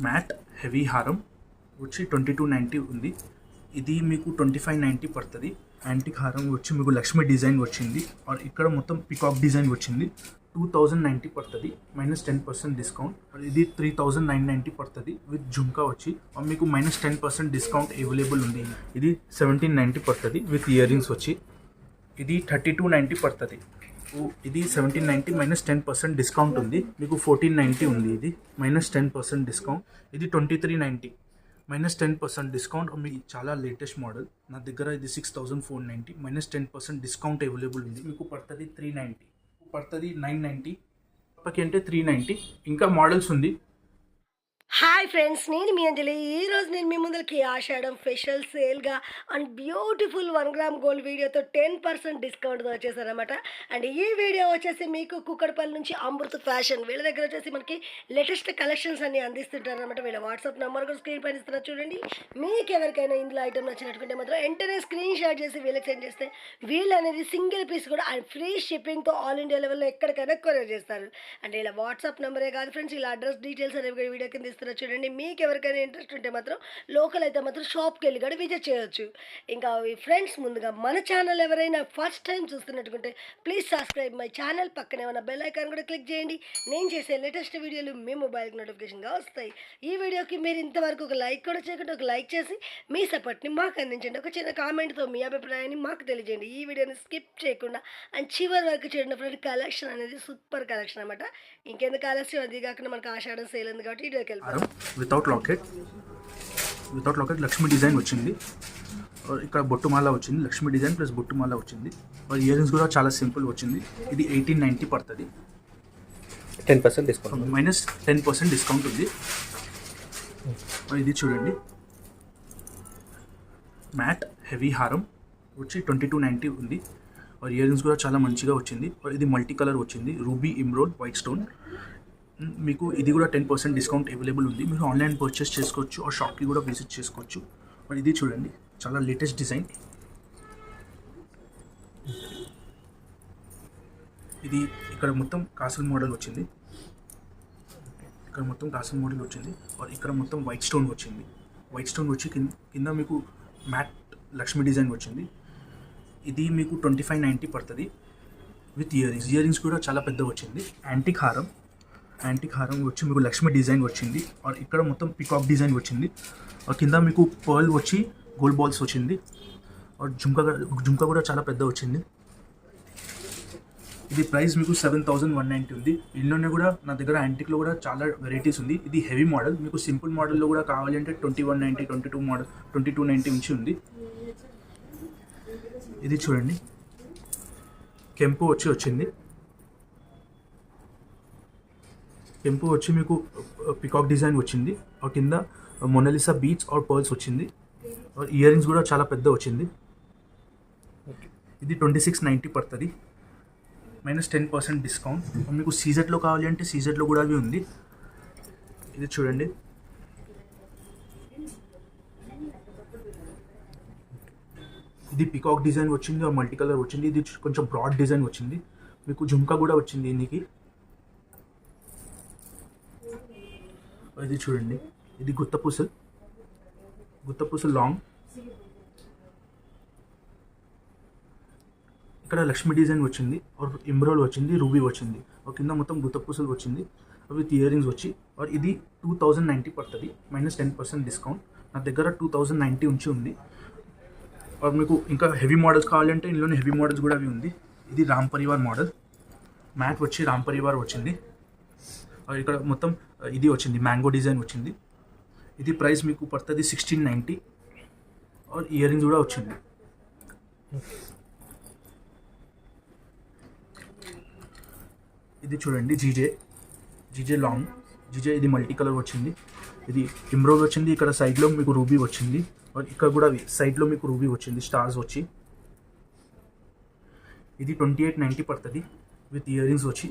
Mat heavy హారం వచ్చి 2290 ఉంది. ఇది మీకు 2590 పడుతుంది. యాంటిక్ హారం వచ్చి మీకు లక్ష్మీ డిజైన్ వచ్చింది. ఆర్ ఇక్కడ మొత్తం పికాక్ డిజైన్ వచ్చింది. 2090 పడుతుంది -10% డిస్కౌంట్. ఇది 3990 పడుతుంది విత్ జుంకా వచ్చి మీకు -10% డిస్కౌంట్ అవైలబుల్ ఉంది. ఇది 1790 పడుతుంది విత్ ఇయర్ రింగ్స్ వచ్చి. ఇది 3290 పడుతుంది. ఇది 1790 -10% డిస్కౌంట్ ఉంది. మీకు 1490 ఉంది. ఇది -10% డిస్కౌంట్. ఇది 2390 -10% డిస్కౌంట్. మీకు చాలా లేటెస్ట్ మోడల్ నా దగ్గర. ఇది 6490 -10% డిస్కౌంట్ అవైలబుల్ ఉంది. మీకు పడుతుంది 390, పడుతుంది 990, పక్కకి అంటే 390. ఇంకా మోడల్స్ ఉంది. హాయ్ ఫ్రెండ్స్, నేను మీ అంజలి. ఈరోజు నేను మీ ముందరికి ఆషాఢం స్పెషల్ సేల్గా అండ్ బ్యూటిఫుల్ 1 గ్రామ్ గోల్డ్ వీడియోతో 10% డిస్కౌంట్తో వచ్చేసారనమాట. అండ్ ఈ వీడియో వచ్చేసి మీకు కుక్కడపల్లి నుంచి అమృత ఫ్యాషన్ వీళ్ళ దగ్గర వచ్చేసి మనకి లేటెస్ట్ కలెక్షన్స్ అన్ని అందిస్తుంటారనమాట. వీళ్ళ వాట్సాప్ నెంబర్ కూడా స్క్రీన్ పైన ఇస్తున్నారు చూడండి. మీకు ఎవరికైనా ఇందులో ఐటమ్ నచ్చినట్టుకుంటే మాత్రం వెంటనే స్క్రీన్ షాట్ చేసి వీళ్ళకి సెండ్ చేస్తే వీళ్ళు అనేది సింగిల్ పీస్ కూడా అండ్ ఫ్రీ షిప్పింగ్తో ఆల్ ఇండియా లెవెల్లో ఎక్కడికైనా కొరియర్ చేస్తారు. అంటే ఇలా వాట్సాప్ నెంబరే కాదు ఫ్రెండ్స్, ఇలా అడ్రస్ డీటెయిల్స్ అనేవి వీడియో కింద ఇస్తున్నారు చూడండి. మీకు ఎవరికైనా ఇంట్రెస్ట్ ఉంటే మాత్రం లోకల్ అయితే మాత్రం షాప్కి వెళ్ళి కూడా విజిట్ చేయొచ్చు. ఇంకా ఫ్రెండ్స్, ముందుగా మన ఛానల్ ఎవరైనా ఫస్ట్ టైం చూస్తున్నట్టుకుంటే ప్లీజ్ సబ్స్క్రైబ్ మై ఛానల్. పక్కనే ఉన్న బెల్ ఐకాన్ కూడా క్లిక్ చేయండి. నేను చేసే లేటెస్ట్ వీడియోలు మీ మొబైల్కి నోటిఫికేషన్గా వస్తాయి. ఈ వీడియోకి మీరు ఇంతవరకు ఒక లైక్ కూడా చేయకుండా ఒక లైక్ చేసి మీ సపోర్ట్ని మాకు అందించండి. ఒక చిన్న కామెంట్తో మీ అభిప్రాయాన్ని మాకు తెలియజేయండి. ఈ వీడియోని స్కిప్ చేయకుండా అండ్ చివరి వరకు చూడండి ఫ్రెండ్. కలెక్షన్ అనేది సూపర్ కలెక్షన్ అనమాట. ఇంకెందుకు ఆలస్యం, అది కాకుండా మనకు ఆషాఢం సేల్ ఉంది కాబట్టి వీడియోకి వెళ్ళిపోతాం. వితౌట్ లాకెట్ లక్ష్మీ డిజైన్ వచ్చింది. ఇక్కడ బొట్టుమాల వచ్చింది. లక్ష్మీ డిజైన్ ప్లస్ బొట్టుమాల వచ్చింది. ఇయర్ రింగ్స్ కూడా చాలా సింపుల్ వచ్చింది. ఇది 1890 పడుతుంది. 10% డిస్కౌంట్, -10% డిస్కౌంట్ ఉంది. ఇది చూడండి, మ్యాట్ హెవీ హారం వచ్చి 2290 ఉంది. ఇయర్ రింగ్స్ కూడా చాలా మంచిగా వచ్చింది. ఇది మల్టీ కలర్ వచ్చింది. రూబీ ఇమ్రోల్ వైట్ స్టోన్. మీకు ఇది కూడా 10% డిస్కౌంట్ అవైలబుల్ ఉంది. మీరు ఆన్లైన్ పర్చేస్ చేసుకోవచ్చు, ఆ షాప్కి కూడా విజిట్ చేసుకోవచ్చు. మరి ఇది చూడండి, చాలా లేటెస్ట్ డిజైన్. ఇది ఇక్కడ మొత్తం కాసల్ మోడల్ వచ్చింది. ఇక్కడ మొత్తం వైట్ స్టోన్ వచ్చింది. వైట్ స్టోన్ వచ్చి కింద మీకు మ్యాట్ లక్ష్మీ డిజైన్ వచ్చింది. ఇది మీకు 2590 పడుతుంది విత్ ఇయర్ రింగ్స్ కూడా చాలా పెద్ద వచ్చింది. యాంటిక్ హారం వచ్చి మీకు లక్ష్మీ డిజైన్ వచ్చింది. ఇక్కడ మొత్తం పికాక్ డిజైన్ వచ్చింది. కింద మీకు పర్ల్ వచ్చి గోల్డ్ బాల్స్ వచ్చింది. జుంకా కూడా చాలా పెద్ద వచ్చింది. ఇది ప్రైస్ మీకు 7190 ఉంది. ఇందులోనే కూడా నా దగ్గర యాంటిక్లో కూడా చాలా వెరైటీస్ ఉంది. ఇది హెవీ మోడల్. మీకు సింపుల్ మోడల్లో కూడా కావాలి అంటే 2190, 2290 నుంచి ఉంది. ఇది చూడండి, కెంపు వచ్చింది. కెంపు వచ్చి మీకు పికాక్ డిజైన్ వచ్చింది. కింద మొనాలిసా బీట్స్ ఆర్ పర్ల్స్ వచ్చింది. ఇయర్ రింగ్స్ కూడా చాలా పెద్ద వచ్చింది. ఇది 2690 పడుతుంది -10% డిస్కౌంట్. మీకు సీజెట్లో కావాలి అంటే సీజెట్లో కూడా అవి ఉంది. ఇది చూడండి, ఇది పికాక్ డిజైన్ వచ్చింది. మల్టీ కలర్ వచ్చింది. ఇది కొంచెం బ్రాడ్ డిజైన్ వచ్చింది. మీకు జుంకా కూడా వచ్చింది దీనికి. ఇది చూడండి, ఇది గుత్తపూసలు లాంగ్. ఇక్కడ లక్ష్మీ డిజైన్ వచ్చింది. ఇమ్రోల్ వచ్చింది, రూబీ వచ్చింది. కింద మొత్తం గుత్తపూసలు వచ్చింది విత్ ఇయర్ రింగ్స్ వచ్చి. ఇది 2090 పడుతుంది -10% డిస్కౌంట్. నా దగ్గర 2090 ఉంచి ఉంది. మీకు ఇంకా హెవీ మోడల్స్ కావాలంటే ఇందులోనే హెవీ మోడల్స్ కూడా అవి ఉంది. ఇది రామ్ పరివార్ మోడల్. మ్యాట్ వచ్చి రామ్ పరివార్ వచ్చింది. ఇక్కడ మొత్తం ఇది వచ్చింది, మ్యాంగో డిజైన్ వచ్చింది. ఇది ప్రైస్ మీకు పడుతుంది 1690. ఇయర్ రింగ్స్ కూడా వచ్చింది. ఇది చూడండి, జీజే లాంగ్. ఇది మల్టీ కలర్ వచ్చింది. ఇది ఇమ్రోల్ వచ్చింది. ఇక్కడ సైడ్లో మీకు రూబీ వచ్చింది. ఇక్కడ కూడా సైడ్లో మీకు రూబీ వచ్చింది, స్టార్స్ వచ్చి. ఇది 2890 పడుతుంది విత్ ఇయర్ రింగ్స్ వచ్చి.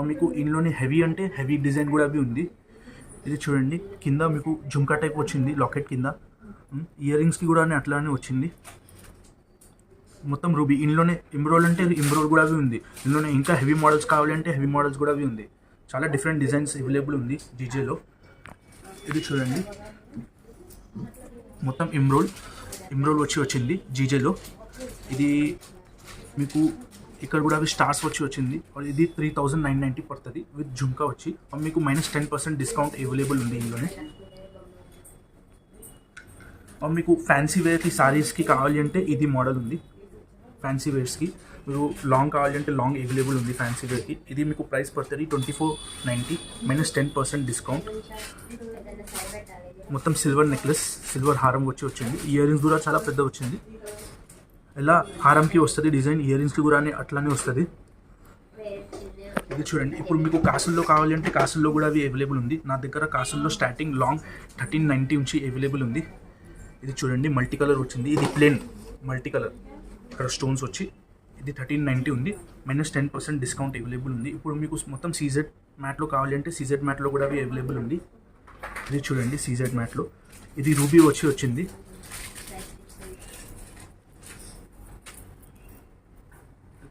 మీకు ఇందులోనే హెవీ అంటే హెవీ డిజైన్ కూడా అవి ఉంది. ఇది చూడండి, కింద మీకు జుంకా టైప్ వచ్చింది లాకెట్ కింద. ఇయర్ రింగ్స్కి కూడా అట్లానే వచ్చింది. మొత్తం రూబీ. ఇందులోనే ఇమ్రోల్ అంటే ఇమ్రోల్ కూడా అవి ఉంది. ఇందులోనే ఇంకా హెవీ మోడల్స్ కావాలంటే హెవీ మోడల్స్ కూడా అవి ఉంది. చాలా డిఫరెంట్ డిజైన్స్ అవైలబుల్ ఉంది జీజేలో. ఇది చూడండి, మొత్తం ఇమ్రోల్ వచ్చింది జీజేలో. ఇది మీకు ఇక్కడ కూడా అవి స్టార్స్ వచ్చింది. ఇది 3990 పడుతుంది విత్ జుంకా వచ్చి. మీకు -10% డిస్కౌంట్ అవైలబుల్ ఉంది ఇందులోనే. మీకు ఫ్యాన్సీ వేర్కి సారీస్కి కావాలి అంటే ఇది మోడల్ ఉంది. ఫ్యాన్సీ వేర్స్కి మీరు లాంగ్ కావాలి అంటే లాంగ్ అవైలబుల్ ఉంది ఫ్యాన్సీ వేర్కి. ఇది మీకు ప్రైస్ పడుతుంది 2490 -10% డిస్కౌంట్. మొత్తం సిల్వర్ నెక్లెస్, సిల్వర్ హారం వచ్చింది. ఇయర్ రింగ్స్ కూడా చాలా పెద్ద వచ్చింది. ఇలా హారంకి వస్తుంది డిజైన్, ఇయర్ రింగ్స్కి కూడా అట్లానే వస్తుంది. ఇది చూడండి, ఇప్పుడు మీకు కాసుల్లో కావాలి అంటే కాసుల్లో కూడా అవి అవైలబుల్ ఉంది. నా దగ్గర కాసుల్లో స్టార్టింగ్ లాంగ్ 1390 నుంచి అవైలబుల్ ఉంది. ఇది చూడండి, మల్టీ కలర్ వచ్చింది. ఇది ప్లేన్ మల్టీ కలర్, ఇక్కడ స్టోన్స్ వచ్చి ఇది 1390 ఉంది. -10% డిస్కౌంట్ అవైలబుల్ ఉంది. ఇప్పుడు మీకు మొత్తం సీజెడ్ మ్యాట్లో కావాలి అంటే సీజెడ్ మ్యాట్లో కూడా అవి అవైలబుల్ ఉంది. ఇది చూడండి, సీజెడ్ మ్యాట్లో ఇది రూబీ వచ్చింది.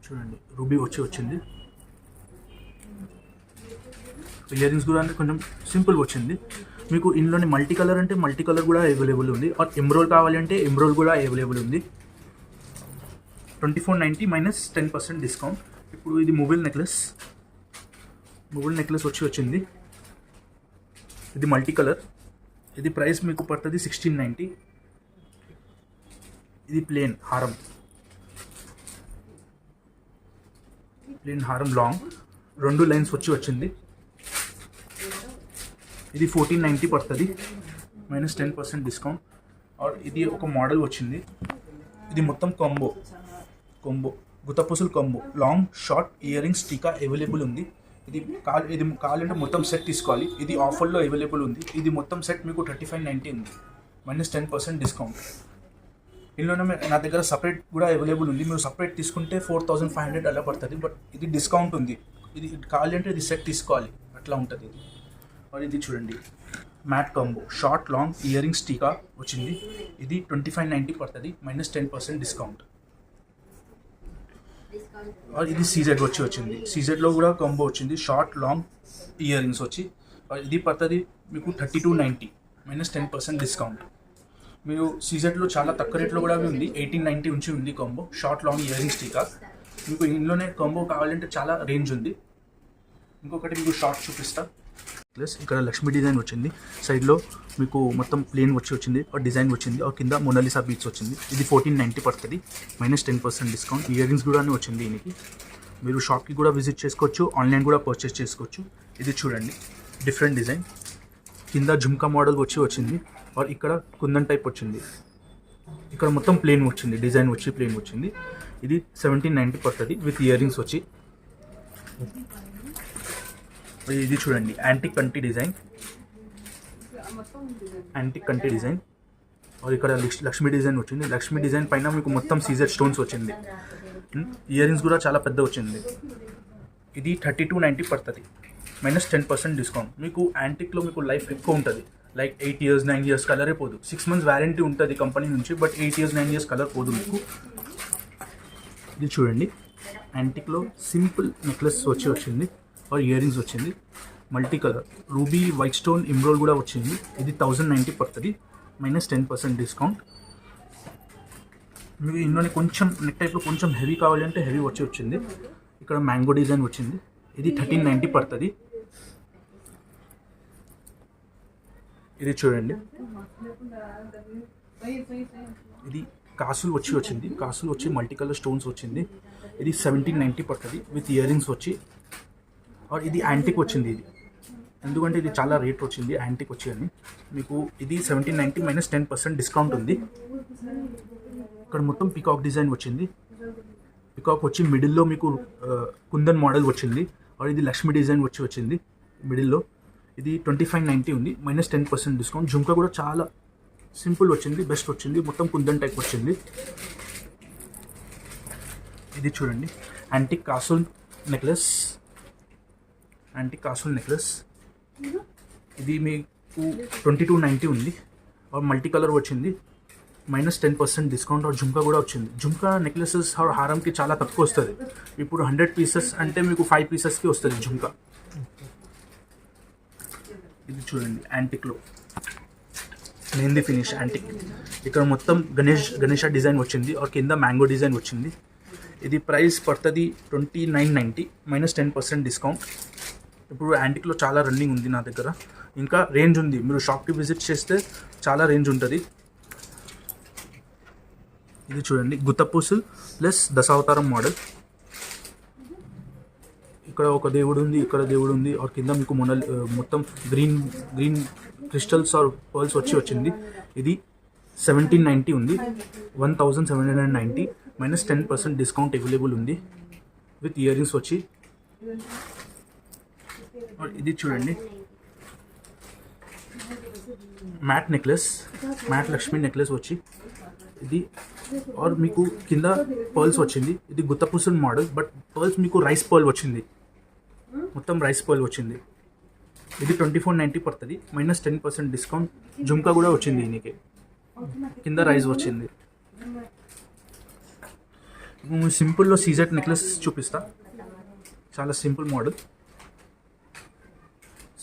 చూడండి, రూబీ వచ్చింది. ఇయర్ రింగ్స్ కూడా కొంచెం సింపుల్ వచ్చింది. మీకు ఇందులోని మల్టీ కలర్ అంటే మల్టీ కలర్ కూడా అవైలబుల్ ఉంది. ఆర్ ఎమ్రోల్ కావాలి అంటే ఎమ్రోల్ కూడా అవైలబుల్ ఉంది. 2490 -10% డిస్కౌంట్. ఇప్పుడు ఇది మొబైల్ నెక్లెస్ వచ్చింది. ఇది మల్టీ కలర్. ఇది ప్రైస్ మీకు పడుతుంది 1690. ఇది ప్లేన్ హారం లాంగ్ 2 లైన్స్ వచ్చింది. ఇది 1490 పడుతుంది -10% డిస్కౌంట్. ఆర్ ఇది ఒక మోడల్ వచ్చింది. ఇది మొత్తం కాంబో గుత్తపూసలు combo, long short ear rings టీకా అవైలబుల్ ఉంది. ఇది కావాలంటే మొత్తం సెట్ తీసుకోవాలి. ఇది ఆఫర్లో అవైలబుల్ ఉంది. ఇది మొత్తం సెట్ మీకు 3590 ఉంది -10% డిస్కౌంట్. ఇందులోనే నా దగ్గర సపరేట్ కూడా అవైలబుల్ ఉంది. మీరు సపరేట్ తీసుకుంటే 4500 అలా పడుతుంది. బట్ ఇది డిస్కౌంట్ ఉంది. ఇది కావాలంటే ఇది సెట్ తీసుకోవాలి, అట్లా ఉంటుంది ఇది. మరి ఇది చూడండి, matte combo short long ear rings టీకా వచ్చింది. ఇది 2590 పడుతుంది -10% డిస్కౌంట్. ఇది సీజెడ్ వచ్చింది. సీజెడ్లో కూడా కాంబో వచ్చింది, షార్ట్ లాంగ్ ఇయర్ రింగ్స్ వచ్చి. ఇది పడుతుంది మీకు 3290 -10% డిస్కౌంట్. మీరు సీజెడ్లో చాలా తక్కువ రేట్లో కూడా ఉంది, 1890 నుంచి ఉంది combo short long ear rings టీకా. మీకు ఇందులోనే కాంబో కావాలంటే చాలా రేంజ్ ఉంది. ఇంకొకటి మీకు షార్ట్ చూపిస్తా. ప్లస్ ఇక్కడ లక్ష్మీ డిజైన్ వచ్చింది. సైడ్లో మీకు మొత్తం ప్లేన్ వచ్చింది, డిజైన్ వచ్చింది. కింద మొనాలిసా బీట్స్ వచ్చింది. ఇది 1490 పడుతుంది -10% డిస్కౌంట్. ఇయర్ రింగ్స్ కూడా వచ్చింది దీనికి. మీరు షాప్కి కూడా విజిట్ చేసుకోవచ్చు, ఆన్లైన్ కూడా పర్చేస్ చేసుకోవచ్చు. ఇది చూడండి, డిఫరెంట్ డిజైన్. కింద జుమ్కా మోడల్ వచ్చింది. ఇక్కడ కుందన్ టైప్ వచ్చింది. ఇక్కడ మొత్తం ప్లేన్ వచ్చింది, డిజైన్ ప్లేన్ వచ్చింది. ఇది 1790 పడుతుంది విత్ ఇయర్ రింగ్స్ వచ్చి. ఇది చూడండి, యాంటిక్ కంటి డిజైన్. ఇక్కడ లక్ష్మీ డిజైన్ వచ్చింది. లక్ష్మీ డిజైన్ పైన మీకు మొత్తం సీజర్ స్టోన్స్ వచ్చింది. ఇయర్ రింగ్స్ కూడా చాలా పెద్ద వచ్చింది. ఇది 3290 పడుతుంది -10% డిస్కౌంట్. మీకు యాంటిక్లో మీకు లైఫ్ ఎక్కువ ఉంటుంది. లైక్ 8 years 9 years కలరే పోదు. 6 months వ్యారంటీ ఉంటుంది కంపెనీ నుంచి, బట్ 8 years 9 years కలర్ పోదు మీకు. ఇది చూడండి, యాంటిక్లో సింపుల్ నెక్లెస్ వచ్చింది. ఇయర్ రింగ్స్ వచ్చింది, multi colour ruby white stone ఇమ్రోల్ కూడా వచ్చింది. ఇది 1090 పడుతుంది -10% డిస్కౌంట్. మీకు ఇందులోనే కొంచెం నెక్ టైప్లో కొంచెం హెవీ కావాలంటే హెవీ వచ్చింది. ఇక్కడ మ్యాంగో డిజైన్ వచ్చింది. ఇది 1390 పడుతుంది. ఇది చూడండి, ఇది కాసులు వచ్చింది. కాసులు మల్టీ కలర్ స్టోన్స్ వచ్చింది. ఇది 1790 పడుతుంది విత్ ఇయర్ రింగ్స్ వచ్చి. ఇది యాంటిక్ వచ్చింది. ఇది ఎందుకంటే ఇది చాలా రేట్ వచ్చింది, యాంటిక్ అని. మీకు ఇది 1790 -10% డిస్కౌంట్ ఉంది. ఇక్కడ మొత్తం పికాక్ డిజైన్ వచ్చింది. పికాక్ మిడిల్లో మీకు కుందన్ మోడల్ వచ్చింది. ఇది లక్ష్మీ డిజైన్ వచ్చింది మిడిల్లో. ఇది 2590 ఉంది -10% డిస్కౌంట్. జుంకా కూడా చాలా సింపుల్ వచ్చింది, బెస్ట్ వచ్చింది. మొత్తం కుందన్ టైప్ వచ్చింది. ఇది చూడండి, యాంటిక్ కాసుల్ నెక్లెస్. ఇది మీకు 2290 ఉంది. మల్టీ కలర్ వచ్చింది -10% డిస్కౌంట్. జుంకా కూడా వచ్చింది. జుంకా నెక్లెసెస్ హారంకి చాలా తక్కువ వస్తుంది. ఇప్పుడు 100 pieces అంటే మీకు 5 piecesకి వస్తుంది జుంకా. ఇది చూడండి యాంటిక్లో మెహందీ ఫినిష్ యాంటిక్. ఇక్కడ మొత్తం గణేష డిజైన్ వచ్చింది और కింద మ్యాంగో డిజైన్ వచ్చింది. ఇది ప్రైస్ పడుతుంది 2990 -10% డిస్కౌంట్. ఇప్పుడు యాంటిక్లో చాలా రన్నింగ్ ఉంది నా దగ్గర. ఇంకా రేంజ్ ఉంది, మీరు షాప్కి విజిట్ చేస్తే చాలా రేంజ్ ఉంటుంది. ఇది చూడండి గుత్తపూసలు ప్లస్ దశావతారం మోడల్. ఇక్కడ ఒక దేవుడు ఉంది, ఇక్కడ దేవుడు ఉంది और కింద మీకు మొత్తం గ్రీన్ క్రిస్టల్స్ ఆర్ పర్ల్స్ వచ్చింది. ఇది 1790 ఉంది, 1790 -10% డిస్కౌంట్ అవైలబుల్ ఉంది విత్ ఇయర్ రింగ్స్ వచ్చి. ఇది చూడండి matte necklace, matte Lakshmi necklace వచ్చి ఇది और మీకు కింద పర్ల్స్ వచ్చింది. ఇది గుత్తపూసల్ మోడల్ బట్ పర్ల్స్ మీకు రైస్ పర్ల్ వచ్చింది, మొత్తం రైస్ పర్ల్ వచ్చింది. ఇది 2490 పడుతుంది -10% డిస్కౌంట్. జుమ్కా కూడా వచ్చింది, దీనికి కింద రైస్ వచ్చింది. సింపుల్లో సీజెట్ నెక్లెస్ చూపిస్తా, చాలా సింపుల్ మోడల్.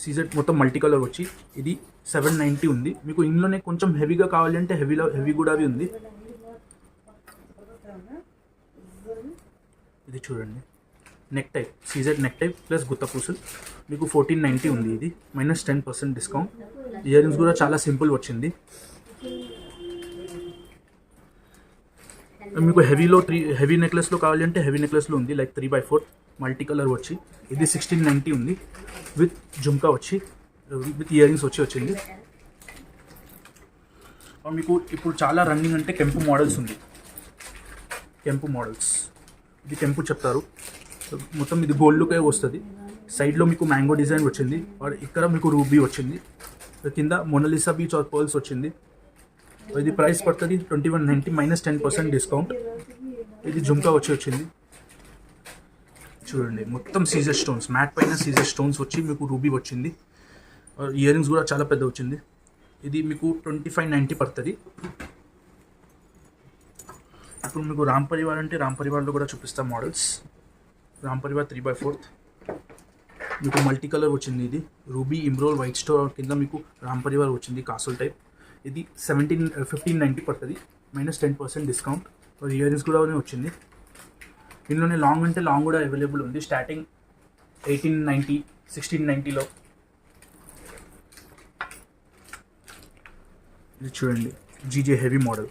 సీజెట్ మొత్తం మల్టీ కలర్ వచ్చి ఇది 790 ఉంది. మీకు ఇందులోనే కొంచెం హెవీగా కావాలి అంటే హెవీ కూడా అవి ఉంది. ఇది చూడండి neck type, CZ neck type plus గుత్తపూసలు మీకు 1490 ఉంది. ఇది -10% డిస్కౌంట్. ఇయర్ రింగ్స్ కూడా చాలా సింపుల్ వచ్చింది. మీకు హెవీ నెక్లెస్లో కావాలి అంటే హెవీ నెక్లెస్లో ఉంది, లైక్ 3/4 మల్టీ కలర్ వచ్చి ఇది 1690 ఉంది విత్ జుమ్కా వచ్చి విత్ ఇయర్ రింగ్స్ వచ్చింది. మీకు ఇప్పుడు చాలా రన్నింగ్ అంటే కెంపు మోడల్స్ ఉంది. కెంపు మోడల్స్, ఇది కెంపు చెప్తారు. మొత్తం ఇది గోల్డ్కే వస్తుంది. సైడ్లో మీకు మ్యాంగో డిజైన్ వచ్చింది और ఇక్కడ మీకు రూబీ వచ్చింది. కింద మొనాలిసా బీచ్ ఆర్ పర్ల్స్ వచ్చింది. ఇది ప్రైస్ పడుతుంది 2190 -10% డిస్కౌంట్. ఇది జుమ్కా వచ్చింది. చూడండి మొత్తం సీజర్ స్టోన్స్, మ్యాట్ పైన సీజర్ స్టోన్స్ వచ్చి మీకు రూబీ వచ్చింది. ఇయర్ రింగ్స్ కూడా చాలా పెద్ద వచ్చింది. ఇది మీకు 2590 పడుతుంది. ఇప్పుడు మీకు రామ్ పరివార్ అంటే రామ్ పరివార్లో కూడా చూపిస్తాం మోడల్స్. రామ్ పరివార్ 3/4 మీకు మల్టీ కలర్ వచ్చింది. ఇది రూబీ ఇమ్రోల్ వైట్ స్టోన్ కింద మీకు రామ్ పరివార్ వచ్చింది కాసుల్ టైప్. ఇది 1590 పడుతుంది -10% డిస్కౌంట్. ఇయర్ రింగ్స్ కూడా వచ్చింది. ఇందులోనే లాంగ్ అంటే లాంగ్ కూడా అవైలబుల్ ఉంది, స్టార్టింగ్ 1890 1690లో. ఇది చూడండి జీజే హెవీ మోడల్.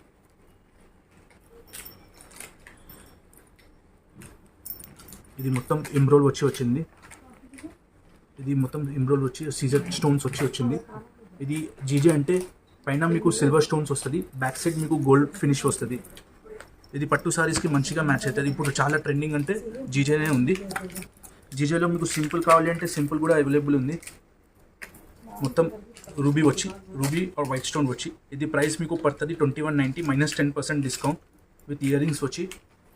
ఇది మొత్తం ఎంబ్రోల్ వచ్చింది. ఇది మొత్తం ఎంబ్రోల్ వచ్చి సీజర్ స్టోన్స్ వచ్చింది. ఇది జీజే అంటే పైన మీకు సిల్వర్ స్టోన్స్ వస్తుంది, బ్యాక్ సైడ్ మీకు గోల్డ్ ఫినిష్ వస్తుంది. ఇది పట్టు సారీస్కి మంచిగా మ్యాచ్ అవుతుంది. ఇప్పుడు చాలా ట్రెండింగ్ అంటే జీజేనే ఉంది. జీజేలో మీకు సింపుల్ కావాలి అంటే సింపుల్ కూడా అవైలబుల్ ఉంది. మొత్తం రూబీ ఆర్ వైట్ స్టోన్ వచ్చి ఇది ప్రైస్ మీకు పడుతుంది 2190 -10% డిస్కౌంట్ విత్ ఇయర్ రింగ్స్ వచ్చి.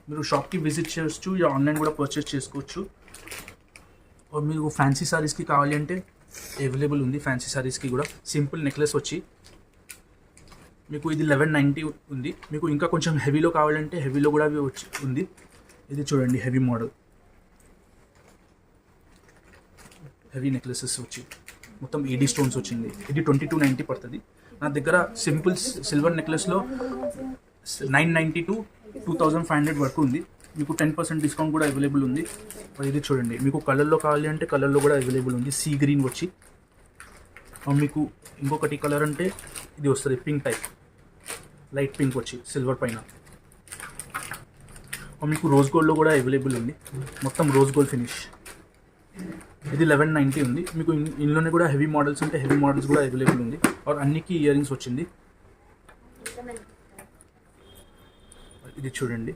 మీరు షాప్కి విజిట్ చేయొచ్చు, या ఆన్లైన్ కూడా పర్చేస్ చేసుకోవచ్చు. మీకు ఫ్యాన్సీ సారీస్కి కావాలి అంటే అవైలబుల్ ఉంది. ఫ్యాన్సీ సారీస్కి కూడా సింపుల్ నెక్లెస్ వచ్చి మీకు ఇది 1190 ఉంది. మీకు ఇంకా కొంచెం హెవీలో కావాలంటే హెవీలో కూడా ఉంది. ఇది చూడండి హెవీ మోడల్, హెవీ నెక్లెసెస్ వచ్చి మొత్తం ఏడీ స్టోన్స్ వచ్చింది. ఇది 2290 పడుతుంది. నా దగ్గర సింపుల్ సిల్వర్ నెక్లెస్లో 990 to 2500 వరకు ఉంది. మీకు 10% డిస్కౌంట్ కూడా అవైలబుల్ ఉంది. ఇది చూడండి మీకు కలర్లో కావాలి అంటే కలర్లో కూడా అవైలబుల్ ఉంది. సీ గ్రీన్ వచ్చి మీకు ఇంకొకటి కలర్ అంటే ఇది వస్తుంది పింక్ టైప్, లైట్ పింక్ వచ్చి సిల్వర్ పైన. మీకు రోజ్ గోల్డ్లో కూడా అవైలబుల్ ఉంది, మొత్తం రోజ్ గోల్డ్ ఫినిష్. ఇది 1190 ఉంది. మీకు ఇందులోనే కూడా హెవీ మోడల్స్ ఉంటే హెవీ మోడల్స్ కూడా అవైలబుల్ ఉంది. और అన్నికి ఇయర్ రింగ్స్ వచ్చింది. ఇది చూడండి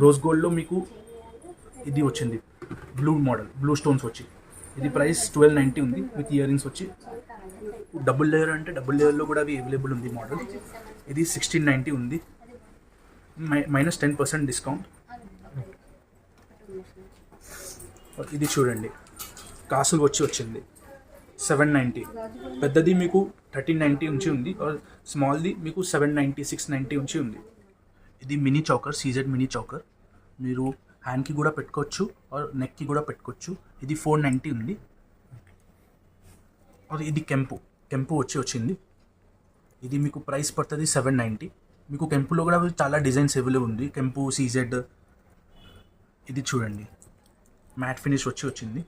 రోజ్ గోల్డ్లో మీకు ఇది వచ్చింది బ్లూ మోడల్, బ్లూ స్టోన్స్ వచ్చి ఇది ప్రైస్ 1290 ఉంది విత్ ఇయర్ రింగ్స్ వచ్చి. డబుల్ లేయర్ అంటే డబుల్ లేయర్లో కూడా అవి అవైలబుల్ ఉంది మోడల్. ఇది 1690 ఉంది -10% డిస్కౌంట్. ఇది చూడండి కాసులు వచ్చింది 790. పెద్దది మీకు 1390 ఉంచి ఉంది, స్మాల్ది మీకు 790 690 ఉంచి ఉంది. ఇది mini choker, CZ mini choker. మీరు హ్యాండ్కి కూడా పెట్టుకోవచ్చు నెక్కి కూడా పెట్టుకోవచ్చు. ఇది 490 ఉంది. और ఇది కెంపు వచ్చింది. ఇది మీకు ప్రైస్ పడుతుంది 790. మీకు కెంపులో కూడా చాలా డిజైన్స్ అవైలబుల్ ఉంది. కెంపు సీజెడ్ ఇది చూడండి, మ్యాట్ ఫినిష్ వచ్చింది.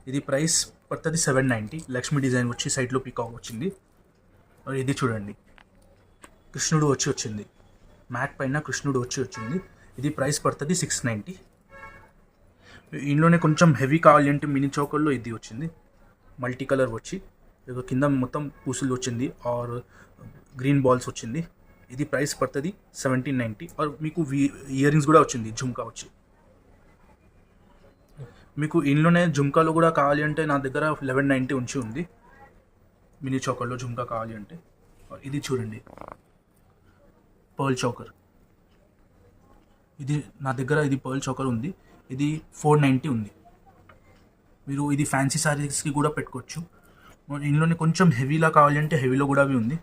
ఇది ప్రైస్ పడుతుంది 790. లక్ష్మీ డిజైన్ వచ్చి సైడ్లో పీకాక్ వచ్చింది. ఇది చూడండి, కృష్ణుడు వచ్చింది, మ్యాట్ పైన కృష్ణుడు వచ్చింది. ఇది ప్రైస్ పడుతుంది 690. ఇందులోనే కొంచెం హెవీ కావాలి అంటే మినీ చౌకర్లో ఇది వచ్చింది, మల్టీ కలర్ వచ్చి కింద మొత్తం పూసులు వచ్చింది ఆర్ గ్రీన్ బాల్స్ వచ్చింది. ఇది ప్రైస్ పడుతుంది 1790. ఆర్ మీకు ఇయర్ రింగ్స్ కూడా వచ్చింది, జుమ్కా వచ్చి. మీకు ఇందులోనే జుమ్కాలో కూడా కావాలి అంటే నా దగ్గర 1190 ఉంది మినీ చౌకర్లో జుమ్కా కావాలి అంటే. ఇది చూడండి, పర్ల్ చౌకర్. ఇది నా దగ్గర ఇది పర్ల్ చౌకర్ ఉంది. ఇది 490 ఉంది. మీరు ఇది ఫ్యాన్సీ శారీస్కి కూడా పెట్టుకోవచ్చు. ఇందులోనే కొంచెం హెవీలా కావాలి అంటే హెవీలో కూడా అవి ఉంది.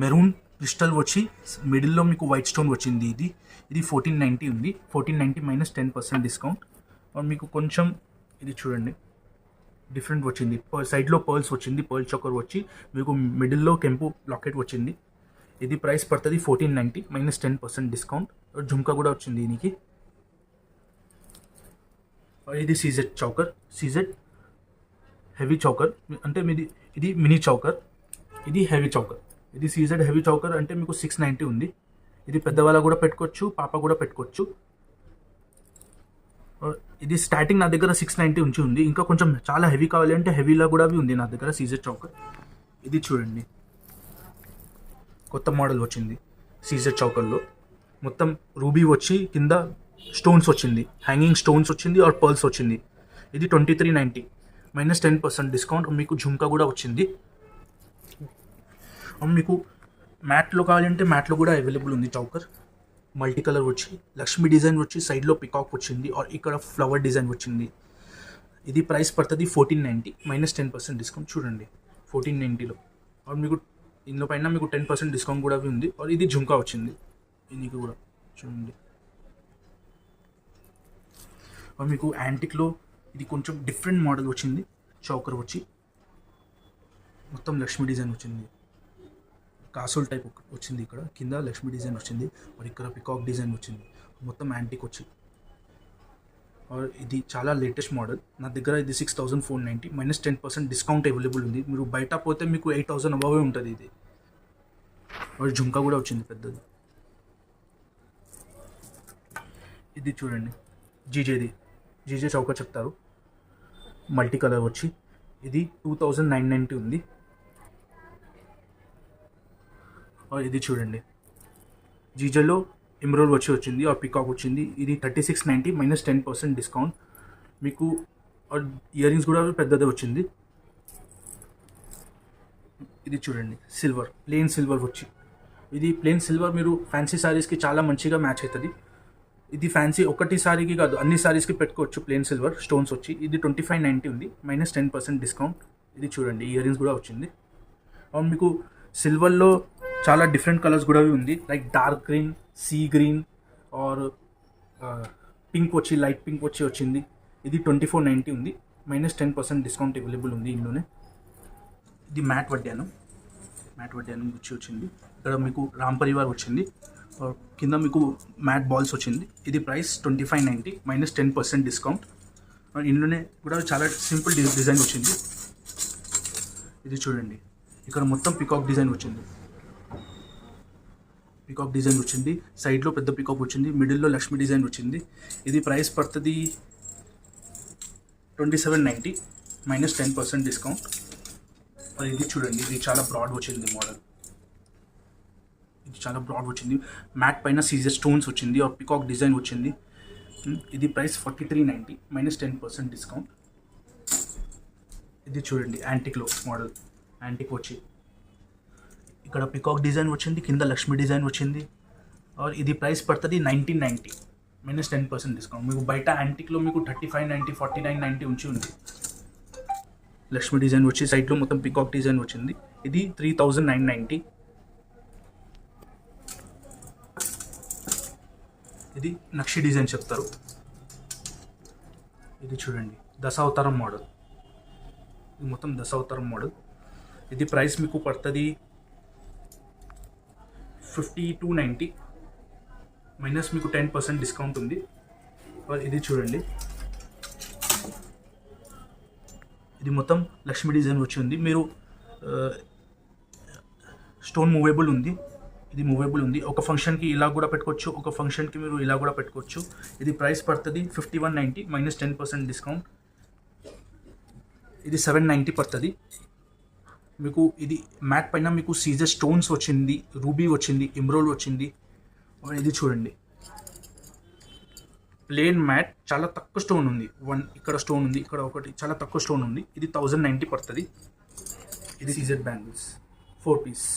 మెరూన్ క్రిస్టల్ వచ్చి మిడిల్లో మీకు వైట్ స్టోన్ వచ్చింది. ఇది 1490 ఉంది. 1490 మైనస్ 10% డిస్కౌంట్. మీకు కొంచెం ఇది చూడండి, డిఫరెంట్ వచ్చింది. సైడ్లో పర్ల్స్ వచ్చింది, పర్ల్ చౌకర్ వచ్చి మీకు మిడిల్లో కెంపు లాకెట్ వచ్చింది. ఇది ప్రైస్ పడుతుంది 1490 మైనస్ 10% డిస్కౌంట్. జుమ్కా కూడా వచ్చింది దీనికి. ఇది CZ choker, CZ heavy choker అంటే మీది. ఇది మినీ చౌకర్, ఇది హెవీ చౌకర్. ఇది సీజెడ్ హెవీ చౌకర్ అంటే మీకు 690 ఉంది. ఇది పెద్దవాళ్ళ కూడా పెట్టుకోవచ్చు, పాప కూడా పెట్టుకోవచ్చు. ఇది స్టార్టింగ్ నా దగ్గర 690 ఉంది. ఇంకా కొంచెం చాలా హెవీ కావాలి అంటే హెవీలో కూడా ఉంది నా దగ్గర సీజెడ్ చౌకర్. ఇది చూడండి, కొత్త మోడల్ వచ్చింది సీజెడ్ చౌకర్లో. మొత్తం రూబీ వచ్చి కింద స్టోన్స్ వచ్చింది, హ్యాంగింగ్ స్టోన్స్ వచ్చింది ఆర్ పర్ల్స్ వచ్చింది. ఇది 2390 మైనస్ 10% డిస్కౌంట్. మీకు జుమ్కా కూడా వచ్చింది. మీకు మ్యాట్లో కావాలంటే మ్యాట్లో కూడా అవైలబుల్ ఉంది చౌకర్. మల్టీ కలర్ వచ్చి లక్ష్మీ డిజైన్ వచ్చి సైడ్లో పికాక్ వచ్చింది ఆర్ ఇక్కడ ఫ్లవర్ డిజైన్ వచ్చింది. ఇది ప్రైస్ పడుతుంది 1490 మైనస్ 10% డిస్కౌంట్. చూడండి 1490లో. ఆర్ మీకు ఇందులో పైన మీకు 10% డిస్కౌంట్ కూడా ఉంది. ఆర్ ఇది జుమ్కా వచ్చింది దీనికి కూడా చూడండి. ఆర్ మీకు యాంటిక్లో ఇది కొంచెం డిఫరెంట్ మోడల్ వచ్చింది. చౌకర్ వచ్చి మొత్తం లక్ష్మీ డిజైన్ వచ్చింది, కాసుల్ టైప్ వచ్చింది. ఇక్కడ కింద లక్ష్మీ డిజైన్ వచ్చింది, మరి ఇక్కడ పికాక్ డిజైన్ వచ్చింది. మొత్తం యాంటిక్ వచ్చి. ఇది చాలా లేటెస్ట్ మోడల్. నా దగ్గర ఇది 6490 మైనస్ 10% డిస్కౌంట్ అవైలబుల్ ఉంది. మీరు బయట పోతే మీకు 8000 అబవే ఉంటుంది ఇది. మరి జుమ్కా కూడా వచ్చింది పెద్దది. ఇది చూడండి, జీజే చౌకర్ చెప్తారు, మల్టీ కలర్ వచ్చి. ఇది 2990 ఉంది. ఇది చూడండి, జీజేలో ఎమరాల్డ్ వచ్చింది ఆ పికాక్ వచ్చింది. ఇది 3690 మైనస్ 10% డిస్కౌంట్. మీకు ఇయర్ రింగ్స్ కూడా పెద్దదే వచ్చింది. ఇది చూడండి, సిల్వర్, ప్లెయిన్ సిల్వర్ వచ్చి. ఇది ప్లెయిన్ సిల్వర్ మీరు ఫ్యాన్సీ శారీస్కి చాలా మంచిగా మ్యాచ్ అవుతుంది. ఇది ఫ్యాన్సీ ఒకటి సారీకి కాదు, అన్ని సారీస్కి పెట్టుకోవచ్చు. ప్లెయిన్ సిల్వర్ స్టోన్స్ వచ్చి. ఇది 2590 ఉంది మైనస్ 10% డిస్కౌంట్. ఇది చూడండి, ఇయర్ రింగ్స్ కూడా వచ్చింది. అవును, మీకు సిల్వర్లో చాలా డిఫరెంట్ కలర్స్ కూడా ఉంది, like dark green, sea green are pink వచ్చి, లైట్ పింక్ వచ్చి వచ్చింది. ఇది 2490 ఉంది మైనస్ 10% డిస్కౌంట్ అవైలబుల్ ఉంది ఇందులోనే. ఇది మ్యాట్ వడ్డానం వచ్చి వచ్చింది. ఇక్కడ మీకు రామ్ పరివార్ వచ్చింది. కింద మీకు మ్యాట్ బాల్స్ వచ్చింది. ఇది ప్రైస్ 2590 మైనస్ 10% డిస్కౌంట్. ఇందులోనే కూడా చాలా సింపుల్ డిజైన్ వచ్చింది. ఇది చూడండి, ఇక్కడ మొత్తం పికాక్ డిజైన్ వచ్చింది. సైడ్లో పెద్ద పికాక్ వచ్చింది, మిడిల్లో లక్ష్మీ డిజైన్ వచ్చింది. ఇది ప్రైస్ పడుతుంది 2790 మైనస్ 10% డిస్కౌంట్. మరి ఇది చూడండి, ఇది చాలా బ్రాడ్ వచ్చింది మోడల్. ఇది చాలా బ్రాడ్ వచ్చింది, మ్యాట్ పైన సీజర్ స్టోన్స్ వచ్చింది ఆర్ పికాక్ డిజైన్ వచ్చింది. ఇది ప్రైస్ 4390 మైనస్ 10% డిస్కౌంట్. ఇది చూడండి, యాంటిక్లో మోడల్. యాంటిక్ వచ్చి ఇక్కడ పికాక్ డిజైన్ వచ్చింది, కింద లక్ష్మీ డిజైన్ వచ్చింది. ఆర్ ఇది ప్రైస్ పడుతుంది 1990 మైనస్ 10% డిస్కౌంట్. మీకు బయట యాంటిక్లో మీకు 3590 4990 ఉంది. లక్ష్మీ డిజైన్ వచ్చి సైడ్లో మొత్తం పికాక్ డిజైన్ వచ్చింది. ఇది 3990. ఇది నక్షి డిజైన్ చెప్తారు. ఇది చూడండి, దశావతారం మోడల్. ఇది మొత్తం దశావతారం మోడల్. ఇది ప్రైస్ మీకు పడుతుంది 5290 మైనస్ మీకు 10% డిస్కౌంట్ ఉంది. ఇది చూడండి, ఇది మొత్తం లక్ష్మీ డిజైన్ వచ్చి ఉంది. మీరు స్టోన్ మూవేబుల్ ఉంది, ఇది మూవేబుల్ ఉంది. ఒక ఫంక్షన్కి ఇలా కూడా పెట్టుకోవచ్చు, ఒక ఫంక్షన్కి మీరు ఇలా కూడా పెట్టుకోవచ్చు. ఇది ప్రైస్ పడుతుంది 5190 మైనస్ 10% డిస్కౌంట్. ఇది 790 పడుతుంది మీకు. ఇది మ్యాట్ పైన మీకు సీజర్ స్టోన్స్ వచ్చింది, రూబీ వచ్చింది, ఎమరాల్డ్ వచ్చింది. ఇది చూడండి, ప్లేన్ మ్యాట్, చాలా తక్కువ స్టోన్ ఉంది. ఇక్కడ స్టోన్ ఉంది, ఇక్కడ ఒకటి చాలా తక్కువ స్టోన్ ఉంది. ఇది 1090 పడుతుంది. ఇది సీజర్ బ్యాంగిల్స్ 4 పీస్,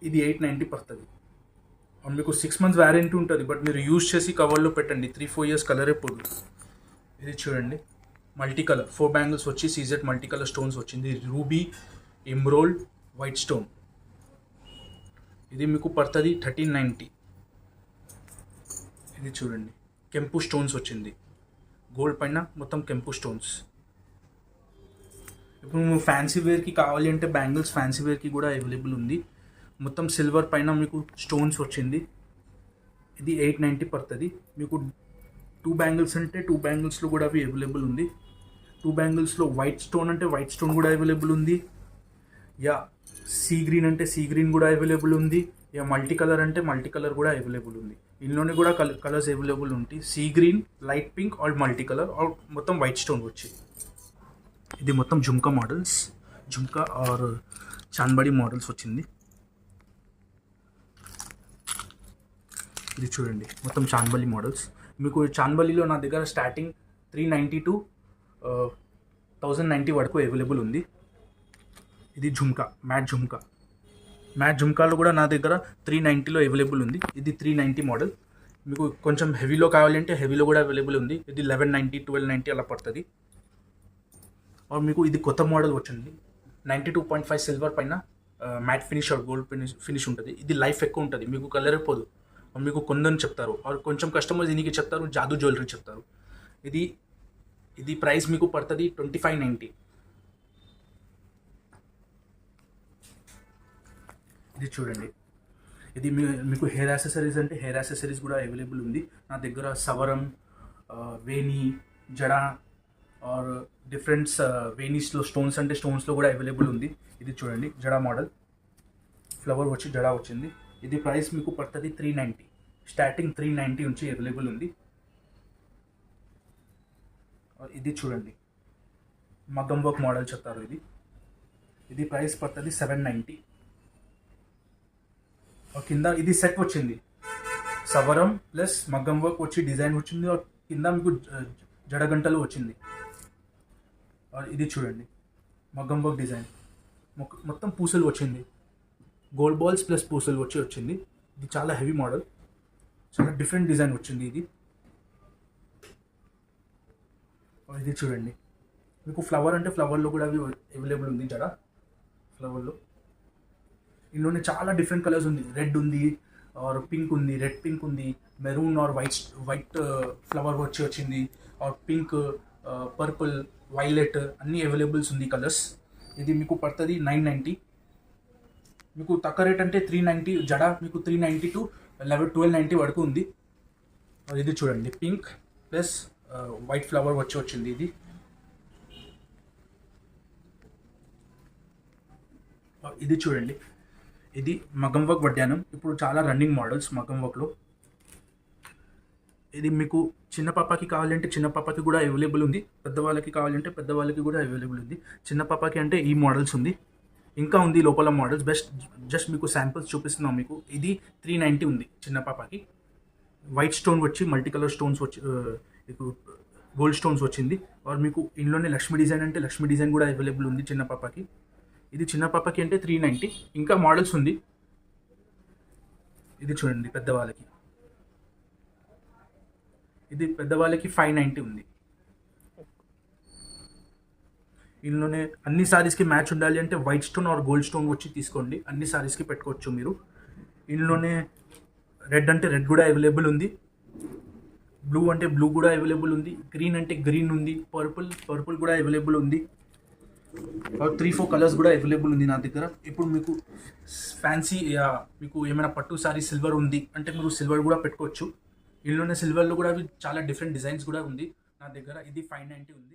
ఇది 890 పడుతుంది. మీకు 6 మంత్స్ వ్యారంటీ ఉంటుంది, బట్ మీరు యూజ్ చేసి కవర్లో పెట్టండి, 3-4 ఇయర్స్ కలరే పోదు. ఇది చూడండి, మల్టీ కలర్ 4 బ్యాంగిల్స్ వచ్చి సీజెడ్ మల్టీ కలర్ స్టోన్స్ వచ్చింది, రూబీ, ఎమరాల్డ్, వైట్ స్టోన్. ఇది మీకు పడుతుంది 1390. ఇది చూడండి, కెంపు స్టోన్స్ వచ్చింది, గోల్డ్ పైన మొత్తం కెంపు స్టోన్స్. ఇప్పుడు మీకు ఫ్యాన్సీ వేర్కి కావాలి అంటే బ్యాంగిల్స్ ఫ్యాన్సీ వేర్కి కూడా అవైలబుల్ ఉంది. మొత్తం సిల్వర్ పైన మీకు స్టోన్స్ వచ్చింది. ఇది 890 పడుతుంది మీకు. 2 బ్యాంగిల్స్ అంటే 2 బ్యాంగిల్స్లో కూడా అవి అవైలబుల్ ఉంది. 2 బ్యాంగిల్స్లో వైట్ స్టోన్ అంటే వైట్ స్టోన్ కూడా అవైలబుల్ ఉంది. యా సీ గ్రీన్ అంటే సీ గ్రీన్ కూడా అవైలబుల్ ఉంది. యా మల్టీ కలర్ అంటే మల్టీ కలర్ కూడా అవైలబుల్ ఉంది. ఇందులోనే కూడా కలర్స్ అవైలబుల్ ఉంటాయి, sea green, light pink or multi colour or మొత్తం వైట్ స్టోన్ వచ్చి. ఇది మొత్తం జుమ్కా మోడల్స్, జుమ్కా ఆర్ చాన్బడి మోడల్స్ వచ్చింది. ఇది చూడండి, మొత్తం చాన్బలి మోడల్స్. మీకు చాన్బలిలో నా దగ్గర స్టార్టింగ్ 390 to 1090 వరకు అవైలబుల్ ఉంది. ఇది జుమ్కా, మ్యాట్ జుమ్కా. మ్యాట్ జుమ్కాలో కూడా నా దగ్గర 390లో అవైలబుల్ ఉంది. ఇది 390 మోడల్. మీకు కొంచెం హెవీలో కావాలంటే హెవీలో కూడా అవైలబుల్ ఉంది. ఇది 1190, 1290 అలా పడుతుంది. మీకు ఇది కొత్త మోడల్ వచ్చింది, 92.5 సిల్వర్ పైన matte finish or gold finish ఉంటుంది. ఇది లైఫ్ ఎక్కువ ఉంటుంది, మీకు కలర్ పోదు. మీకు కొందని చెప్తారు, ఆర్ కొంచెం కస్టమర్స్ దీనికి చెప్తారు జాదూ జ్యువెలరీ చెప్తారు. ఇది ప్రైస్ మీకు పడుతుంది 2590. ఇది చూడండి, ఇది మీకు హెయిర్ యాక్సెసరీస్ అంటే హెయిర్ యాక్సెసరీస్ కూడా అవైలబుల్ ఉంది. నా దగ్గర సవరం, వేణి, జడ ఆర్ డిఫరెంట్స్ వేణీస్లో స్టోన్స్ అంటే స్టోన్స్లో కూడా అవైలబుల్ ఉంది. ఇది చూడండి, జడ మోడల్, ఫ్లవర్ వచ్చి జడ వచ్చింది. ఇది ప్రైస్ మీకు పడుతుంది 390, స్టార్టింగ్ 390 నుంచి అవైలబుల్ ఉంది. ఇది చూడండి, మగ్గం వర్క్ మోడల్ చెప్తారు. ఇది ప్రైస్ పడుతుంది 790. కింద ఇది సెట్ వచ్చింది, సవరం ప్లస్ మగ్గం వర్క్ వచ్చి డిజైన్ వచ్చింది. కింద మీకు జడగంటలు వచ్చింది. ఇది చూడండి, మగ్గం వర్క్ డిజైన్, మొత్తం పూసలు వచ్చింది, గోల్డ్ బాల్స్ ప్లస్ పూసలు వచ్చింది. ఇది చాలా హెవీ మోడల్, చాలా డిఫరెంట్ డిజైన్ వచ్చింది. ఇది చూడండి, మీకు ఫ్లవర్ అంటే ఫ్లవర్లో కూడా అవి అవైలబుల్ ఉంది. జడ ఫ్లవర్లో ఇందులోనే చాలా డిఫరెంట్ కలర్స్ ఉంది. రెడ్ ఉంది, ఆర్ పింక్ ఉంది, రెడ్ పింక్ ఉంది, మెరూన్ ఆర్ వైట్ ఫ్లవర్ వచ్చింది, ఆర్ పింక్, పర్పుల్, వైలెట్ అన్నీ అవైలబుల్స్ ఉంది కలర్స్. ఇది మీకు పడుతుంది 990. మీకు తక్కువ రేట్ అంటే 390, జడ మీకు 390 to 1290 వరకు ఉంది. ఇది చూడండి, పింక్ ప్లస్ వైట్ ఫ్లవర్ వచ్చింది. ఇది చూడండి, ఇది మగ్గం వర్క్ వడ్డానం. ఇప్పుడు చాలా రన్నింగ్ మోడల్స్ మగ్గం వర్క్లో. ఇది మీకు చిన్న పాపకి కావాలంటే చిన్న పాపకి కూడా అవైలబుల్ ఉంది, పెద్దవాళ్ళకి కావాలంటే పెద్దవాళ్ళకి కూడా అవైలబుల్ ఉంది. చిన్న పాపకి అంటే ఈ మోడల్స్ ఉంది, ఇంకా ఉంది లోపల మోడల్స్. జస్ట్ మీకు శాంపిల్స్ చూపిస్తున్నాం మీకు. ఇది 390 ఉంది చిన్న పాపకి. వైట్ స్టోన్ వచ్చి మల్టీ కలర్ స్టోన్స్ వచ్చి గోల్డ్ స్టోన్స్ వచ్చింది. ఆర్ మీకు ఇందులోనే లక్ష్మీ డిజైన్ అంటే లక్ష్మీ డిజైన్ కూడా అవైలబుల్ ఉంది చిన్న పాపకి. ఇది చిన్న పాపకి అంటే 390. ఇంకా మోడల్స్ ఉంది. ఇది చూడండి, పెద్దవాళ్ళకి. ఇది పెద్దవాళ్ళకి 590 ఉంది. ఇందులోనే అన్ని సారీస్కి మ్యాచ్ ఉండాలి అంటే white stone or gold stone వచ్చి తీసుకోండి, అన్ని సారీస్కి పెట్టుకోవచ్చు మీరు. ఇందులోనే రెడ్ అంటే రెడ్ కూడా అవైలబుల్ ఉంది. బ్లూ అంటే బ్లూ కూడా అవైలబుల్ ఉంది, గ్రీన్ అంటే గ్రీన్ ఉంది, పర్పుల్ కూడా అవైలబుల్ ఉంది. 3-4 కలర్స్ కూడా అవైలబుల్ ఉంది నా దగ్గర. ఇప్పుడు మీకు ఫ్యాన్సీ మీకు ఏమైనా పట్టు సారీ సిల్వర్ ఉంది అంటే మీరు సిల్వర్ కూడా పెట్టుకోవచ్చు. ఇందులోనే సిల్వర్లో కూడా అవి చాలా డిఫరెంట్ డిజైన్స్ కూడా ఉంది నా దగ్గర. ఇది 590 ఉంది.